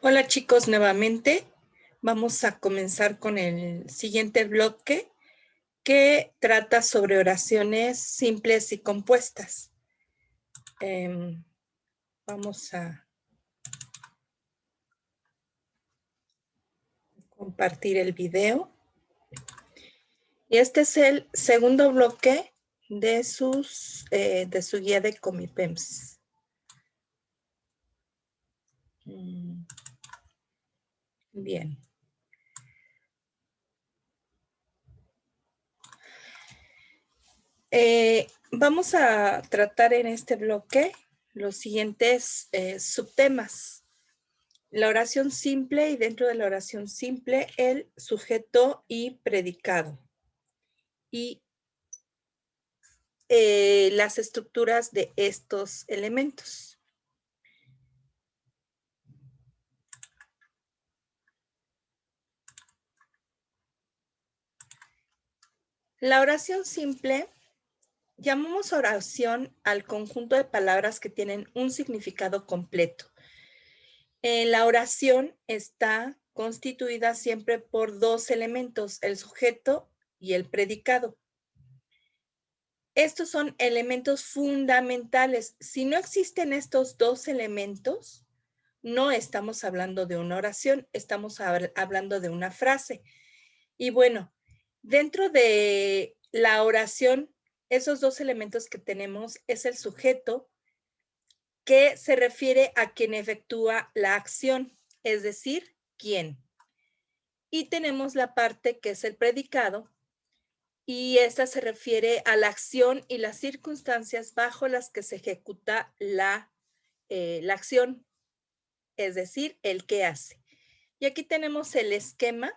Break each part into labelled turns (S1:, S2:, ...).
S1: Hola chicos, nuevamente vamos a comenzar con el siguiente bloque que trata sobre oraciones simples y compuestas. Vamos a compartir el video. Y este es el segundo bloque de su guía de Comipems. Bien. Vamos a tratar en este bloque los siguientes subtemas. La oración simple y dentro de la oración simple el sujeto y predicado. Y las estructuras de estos elementos. La oración simple, llamamos oración al conjunto de palabras que tienen un significado completo. La oración está constituida siempre por dos elementos, el sujeto y el predicado. Estos son elementos fundamentales. Si no existen estos dos elementos, no estamos hablando de una oración, estamos hablando de una frase. Y bueno, dentro de la oración, esos dos elementos que tenemos es el sujeto, que se refiere a quien efectúa la acción, es decir, quién. Y tenemos la parte que es el predicado, y esta se refiere a la acción y las circunstancias bajo las que se ejecuta la acción, es decir, el qué hace. Y aquí tenemos el esquema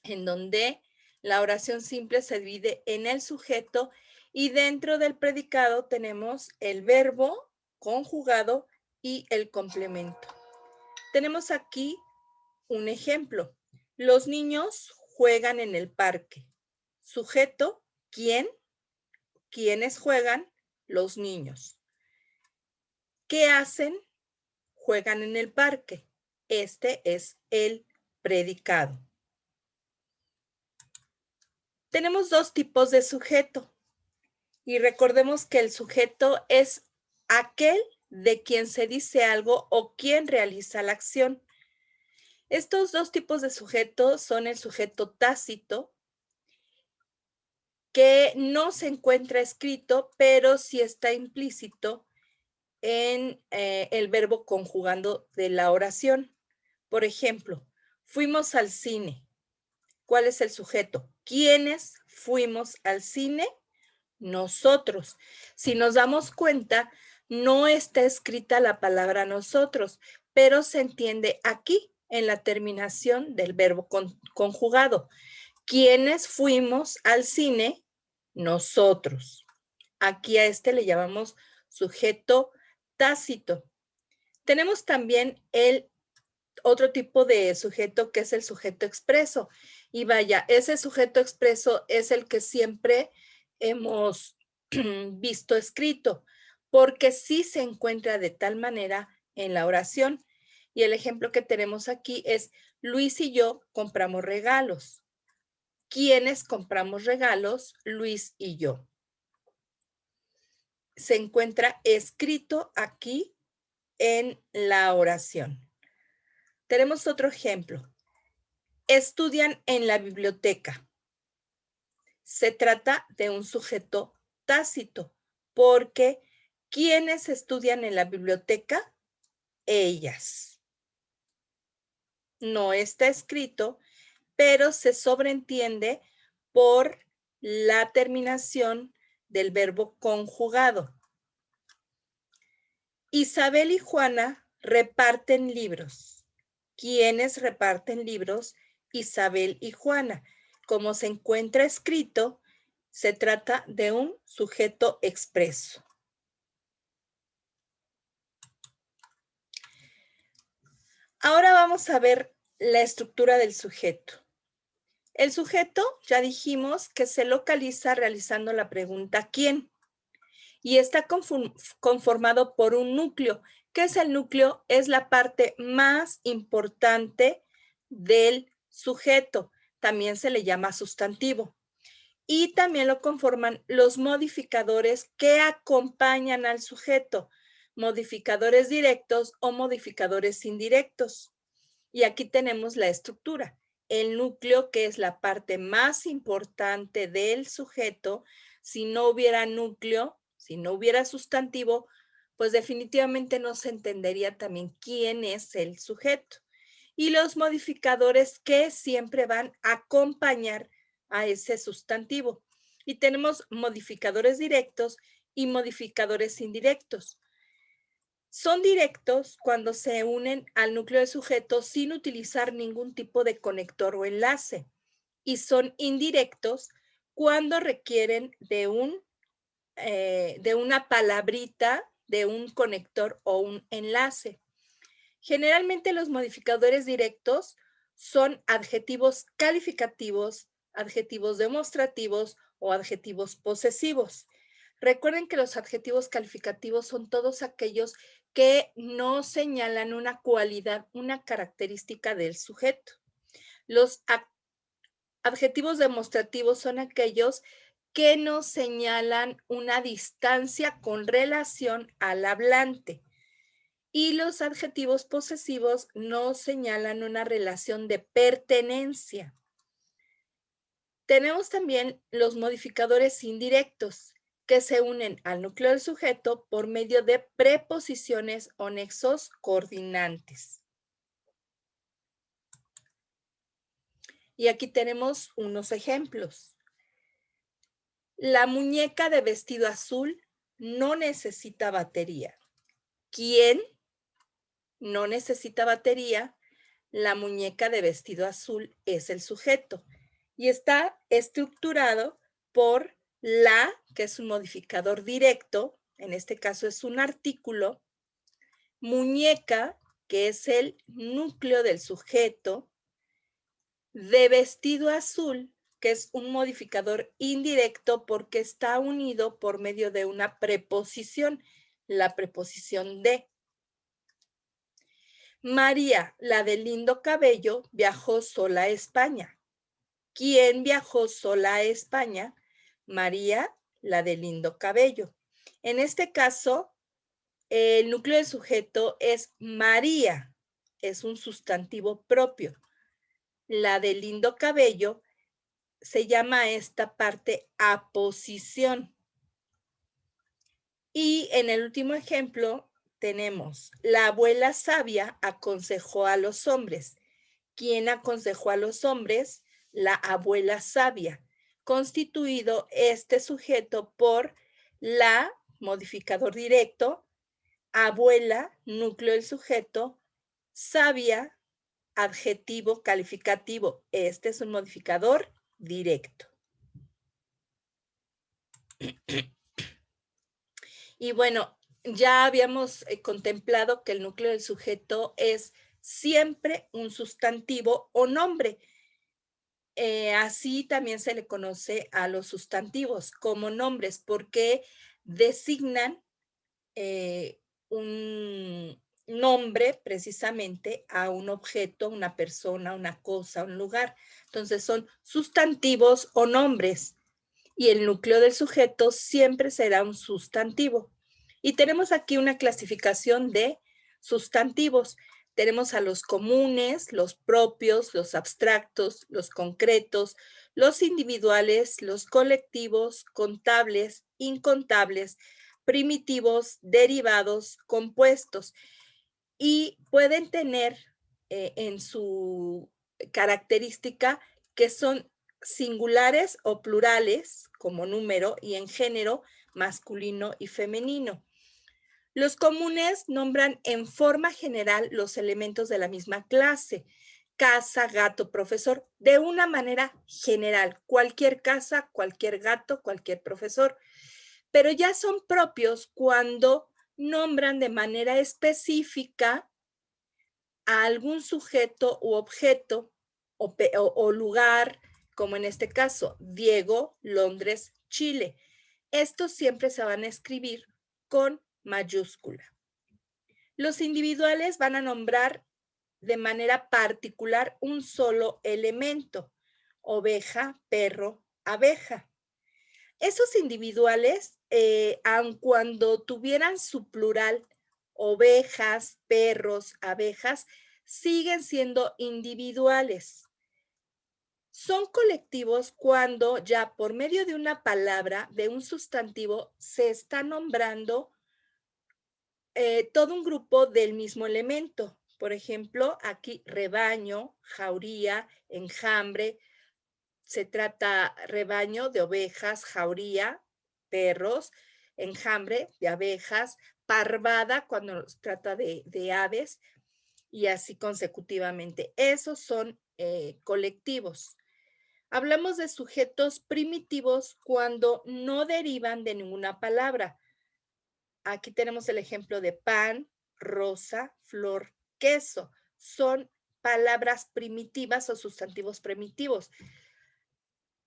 S1: en donde la oración simple se divide en el sujeto y dentro del predicado tenemos el verbo conjugado y el complemento. Tenemos aquí un ejemplo. Los niños juegan en el parque. Sujeto, ¿quién? ¿Quiénes juegan? Los niños. ¿Qué hacen? Juegan en el parque. Este es el predicado. Tenemos dos tipos de sujeto y recordemos que el sujeto es aquel de quien se dice algo o quien realiza la acción. Estos dos tipos de sujeto son el sujeto tácito, que no se encuentra escrito, pero sí está implícito en el verbo conjugando de la oración. Por ejemplo, fuimos al cine. ¿Cuál es el sujeto? ¿Quiénes fuimos al cine? Nosotros. Si nos damos cuenta, no está escrita la palabra nosotros, pero se entiende aquí en la terminación del verbo conjugado. ¿Quiénes fuimos al cine? Nosotros. Aquí a este le llamamos sujeto tácito. Tenemos también el otro tipo de sujeto que es el sujeto expreso. Y vaya, ese sujeto expreso es el que siempre hemos visto escrito, porque sí se encuentra de tal manera en la oración. Y el ejemplo que tenemos aquí es Luis y yo compramos regalos. ¿Quiénes compramos regalos? Luis y yo. Se encuentra escrito aquí en la oración. Tenemos otro ejemplo. Estudian en la biblioteca. Se trata de un sujeto tácito, porque ¿quiénes estudian en la biblioteca? Ellas. No está escrito, pero se sobreentiende por la terminación del verbo conjugado. Isabel y Juana reparten libros. ¿Quiénes reparten libros? Isabel y Juana. Como se encuentra escrito, se trata de un sujeto expreso. Ahora vamos a ver la estructura del sujeto. El sujeto, ya dijimos que se localiza realizando la pregunta ¿quién? Y está conformado por un núcleo, ¿Qué es el núcleo? Es la parte más importante del sujeto. También se le llama sustantivo. Y también lo conforman los modificadores que acompañan al sujeto, modificadores directos o modificadores indirectos. Y aquí tenemos la estructura. El núcleo, que es la parte más importante del sujeto. Si no hubiera núcleo, si no hubiera sustantivo, pues definitivamente no se entendería también quién es el sujeto. Y los modificadores que siempre van a acompañar a ese sustantivo. Y tenemos modificadores directos y modificadores indirectos. Son directos cuando se unen al núcleo del sujeto sin utilizar ningún tipo de conector o enlace. Y son indirectos cuando requieren de una palabrita, de un conector o un enlace. Generalmente los modificadores directos son adjetivos calificativos, adjetivos demostrativos o adjetivos posesivos. Recuerden que los adjetivos calificativos son todos aquellos que no señalan una cualidad, una característica del sujeto. Los adjetivos demostrativos son aquellos que nos señalan una distancia con relación al hablante. Y los adjetivos posesivos nos señalan una relación de pertenencia. Tenemos también los modificadores indirectos, que se unen al núcleo del sujeto por medio de preposiciones o nexos coordinantes. Y aquí tenemos unos ejemplos. La muñeca de vestido azul no necesita batería. ¿Quién no necesita batería? La muñeca de vestido azul es el sujeto y está estructurado por la, que es un modificador directo, en este caso es un artículo, muñeca, que es el núcleo del sujeto, de vestido azul, que es un modificador indirecto porque está unido por medio de una preposición, la preposición de. María, la de lindo cabello, viajó sola a España. ¿Quién viajó sola a España? María, la de lindo cabello. En este caso, el núcleo del sujeto es María, es un sustantivo propio. La de lindo cabello se llama esta parte aposición. Y en el último ejemplo tenemos, la abuela sabia aconsejó a los hombres. ¿Quién aconsejó a los hombres? La abuela sabia, constituido este sujeto por la, modificador directo, abuela, núcleo del sujeto, sabia, adjetivo calificativo. Este es un modificador directo. Y bueno, ya habíamos contemplado que el núcleo del sujeto es siempre un sustantivo o nombre. Así también se le conoce a los sustantivos como nombres porque designan un nombre precisamente a un objeto, una persona, una cosa, un lugar. Entonces son sustantivos o nombres y el núcleo del sujeto siempre será un sustantivo. Y tenemos aquí una clasificación de sustantivos. Tenemos a los comunes, los propios, los abstractos, los concretos, los individuales, los colectivos, contables, incontables, primitivos, derivados, compuestos. Y pueden tener en su característica que son singulares o plurales como número y en género masculino y femenino. Los comunes nombran en forma general los elementos de la misma clase, casa, gato, profesor, de una manera general, cualquier casa, cualquier gato, cualquier profesor, pero ya son propios cuando nombran de manera específica a algún sujeto u objeto o lugar, como en este caso, Diego, Londres, Chile. Estos siempre se van a escribir con mayúscula. Los individuales van a nombrar de manera particular un solo elemento: oveja, perro, abeja. Esos individuales, aun cuando tuvieran su plural, ovejas, perros, abejas, siguen siendo individuales. Son colectivos cuando ya por medio de una palabra, de un sustantivo, se está nombrando todo un grupo del mismo elemento. Por ejemplo, aquí rebaño, jauría, enjambre. Se trata rebaño de ovejas, jauría, perros, enjambre de abejas, parvada cuando se trata de aves, y así consecutivamente. Esos son colectivos. Hablamos de sujetos primitivos cuando no derivan de ninguna palabra. Aquí tenemos el ejemplo de pan, rosa, flor, queso. Son palabras primitivas o sustantivos primitivos.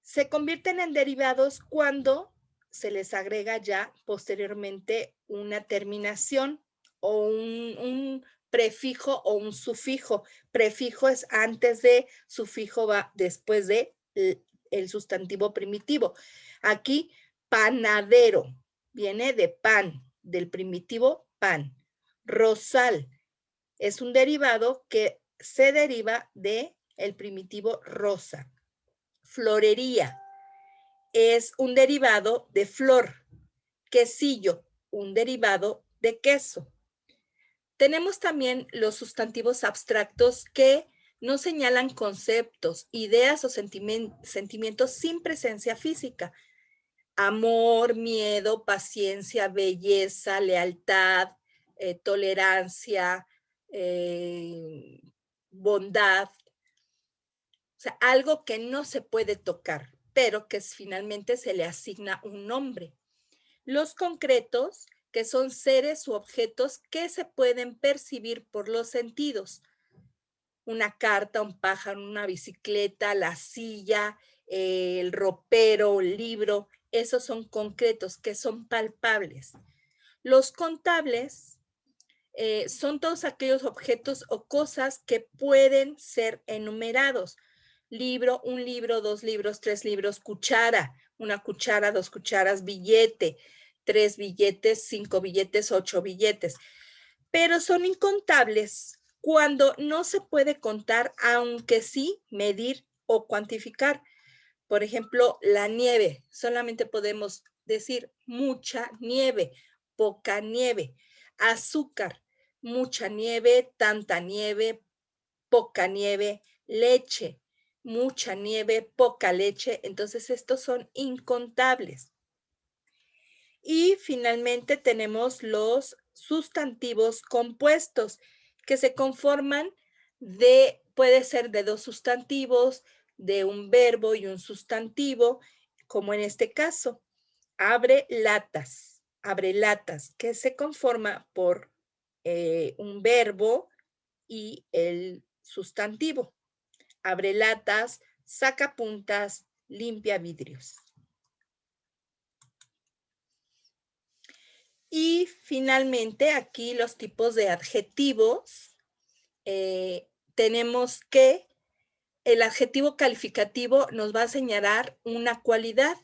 S1: Se convierten en derivados cuando se les agrega ya posteriormente una terminación o un prefijo o un sufijo. Prefijo es antes de, sufijo va después de el sustantivo primitivo. Aquí, panadero, viene de pan, del primitivo pan. Rosal es un derivado que se deriva de el primitivo rosa. Florería es un derivado de flor. Quesillo, un derivado de queso. Tenemos también los sustantivos abstractos que no señalan conceptos, ideas o sentimientos sin presencia física. Amor, miedo, paciencia, belleza, lealtad, tolerancia, bondad. O sea, algo que no se puede tocar, pero que finalmente se le asigna un nombre. Los concretos, que son seres u objetos que se pueden percibir por los sentidos. Una carta, un pájaro, una bicicleta, la silla, el ropero, el libro, esos son concretos que son palpables. Los contables son todos aquellos objetos o cosas que pueden ser enumerados. Libro, un libro, dos libros, tres libros, cuchara, una cuchara, dos cucharas, billete, tres billetes, cinco billetes, ocho billetes. Pero son incontables cuando no se puede contar, aunque sí medir o cuantificar. Por ejemplo, la nieve, solamente podemos decir mucha nieve, poca nieve. Azúcar, mucha nieve, tanta nieve, poca nieve. Leche, mucha nieve, poca leche. Entonces, estos son incontables. Y finalmente tenemos los sustantivos compuestos, que se conforman de, puede ser de dos sustantivos, de un verbo y un sustantivo, como en este caso. Abre latas, que se conforma por un verbo y el sustantivo. Abre latas, saca puntas, limpia vidrios. Y finalmente aquí los tipos de adjetivos. Tenemos que el adjetivo calificativo nos va a señalar una cualidad.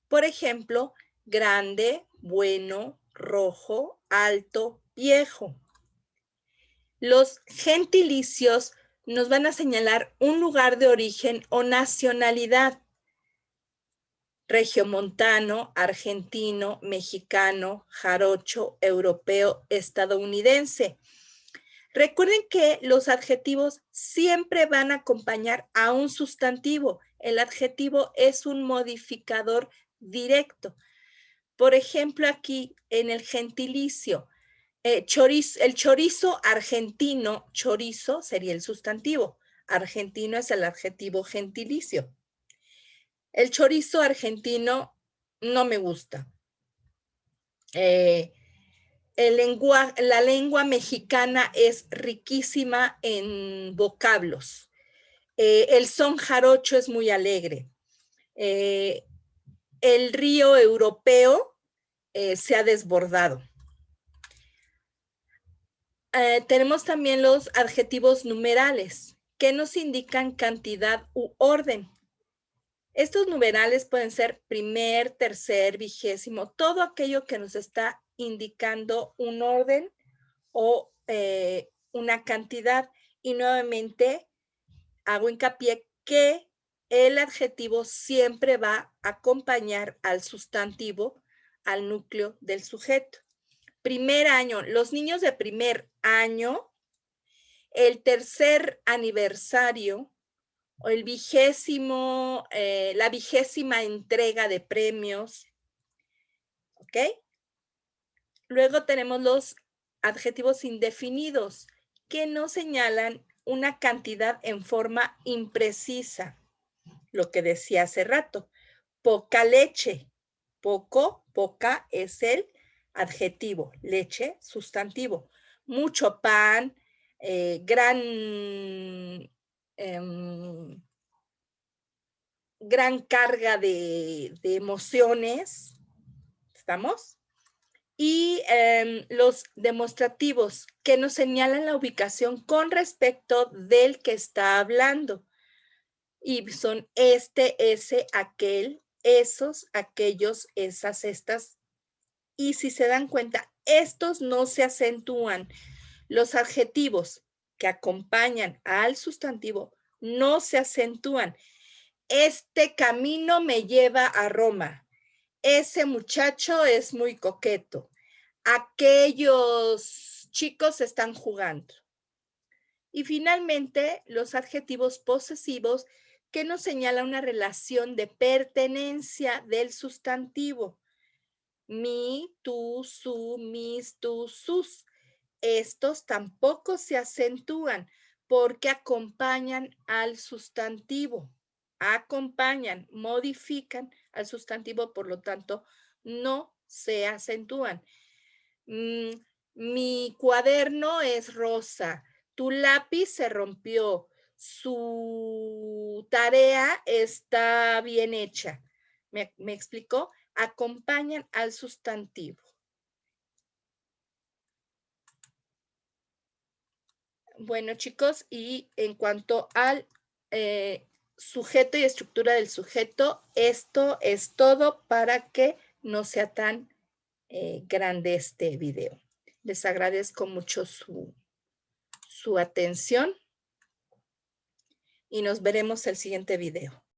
S1: Por ejemplo, grande, bueno, rojo, alto, viejo. Los gentilicios nos van a señalar un lugar de origen o nacionalidad. Regiomontano, argentino, mexicano, jarocho, europeo, estadounidense. Recuerden que los adjetivos siempre van a acompañar a un sustantivo. El adjetivo es un modificador directo. Por ejemplo, aquí en el gentilicio, el chorizo argentino, chorizo sería el sustantivo. Argentino es el adjetivo gentilicio. El chorizo argentino no me gusta. La lengua mexicana es riquísima en vocablos. El son jarocho es muy alegre. El río europeo se ha desbordado. Tenemos también los adjetivos numerales, que nos indican cantidad u orden. Estos numerales pueden ser primer, tercer, vigésimo, todo aquello que nos está indicando un orden o una cantidad. Y nuevamente hago hincapié que el adjetivo siempre va a acompañar al sustantivo, al núcleo del sujeto. Primer año, los niños de primer año, el tercer aniversario, o el vigésimo, la vigésima entrega de premios, ¿ok? Luego tenemos los adjetivos indefinidos, que no señalan una cantidad en forma imprecisa, lo que decía hace rato. Poca leche, poco, poca es el adjetivo, leche, sustantivo. Mucho pan, gran carga de emociones, ¿estamos? Y los demostrativos que nos señalan la ubicación con respecto del que está hablando. Y son este, ese, aquel, esos, aquellos, esas, estas. Y si se dan cuenta, estos no se acentúan. Los adjetivos que acompañan al sustantivo no se acentúan. Este camino me lleva a Roma. Ese muchacho es muy coqueto. Aquellos chicos están jugando. Y finalmente, los adjetivos posesivos que nos señalan una relación de pertenencia del sustantivo. Mi, tú, su, mis, tú, sus. Estos tampoco se acentúan porque acompañan al sustantivo. Acompañan, modifican al sustantivo, por lo tanto, no se acentúan. Mi cuaderno es rosa, tu lápiz se rompió, su tarea está bien hecha. ¿Me explicó? Acompañan al sustantivo. Bueno, chicos, y en cuanto al sujeto y estructura del sujeto, esto es todo para que no sea tan grande este video. Les agradezco mucho su atención y nos veremos el siguiente video.